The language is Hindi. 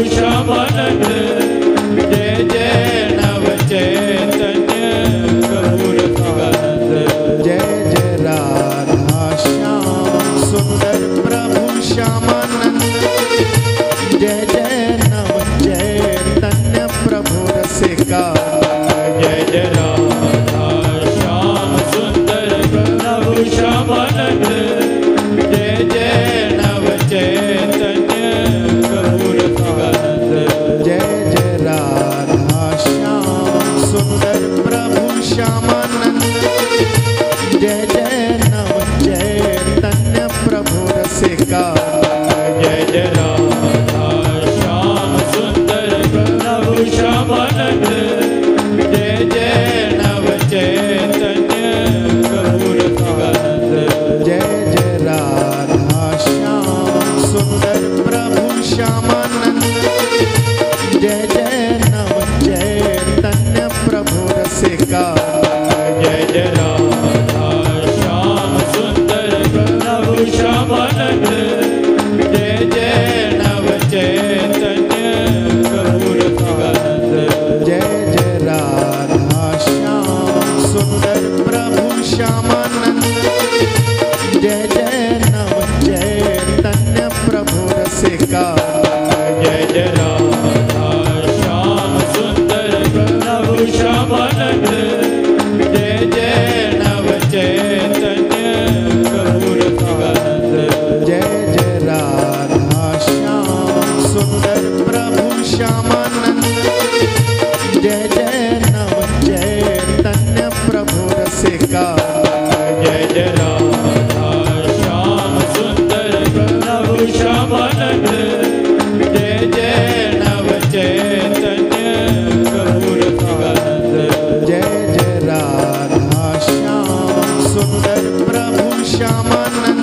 श्यामानंद जय जय नव चैतन्य प्रभु रसिकानंद जय जय राधा श्याम सुंदर प्रभु श्यामानंद जय जय नव चैतन्य प्रभु रसिकानंद जय जय राधा श्याम सुंदर प्रभु श्यामानंद जय जय नव चैतन्य प्रभु रसिकानंद जय जय राधा श्याम सुंदर प्रभु श्यामानंद जय जय नव चैतन्य प्रभु रसिकानंद जय जय राधा श्याम सुंदर प्रभु श्यामानंद जय जय नव चैतन्य प्रभु रसिकानंद जय जय राधा श्याम सुंदर प्रभु श्यामानंद जय जय नव चैतन्य प्रभु रसिकानंद जय जय राधा श्याम सुंदर प्रभु श्यामानंद जय जय नव चैतन्य प्रभु रसिकानंद जय जय राधा श्याम सुंदर प्रभु श्यामानंद जय जय नव चैतन्य प्रभु रसिकानंद जय जय राधा श्याम सुंदर प्रभु श्यामानंद जय जय नव चैतन्य प्रभु रसिकानंद जय जय राधा श्याम सुंदर प्रभु श्यामानंद जय जय नव चैतन्य प्रभु रसिकानंद जय जय राधा श्याम सुंदर प्रभु श्यामानंद जय जय नव चैतन्य प्रभु रसिकानंद जय जय राधा श्याम सुंदर प्रभु श्यामानंद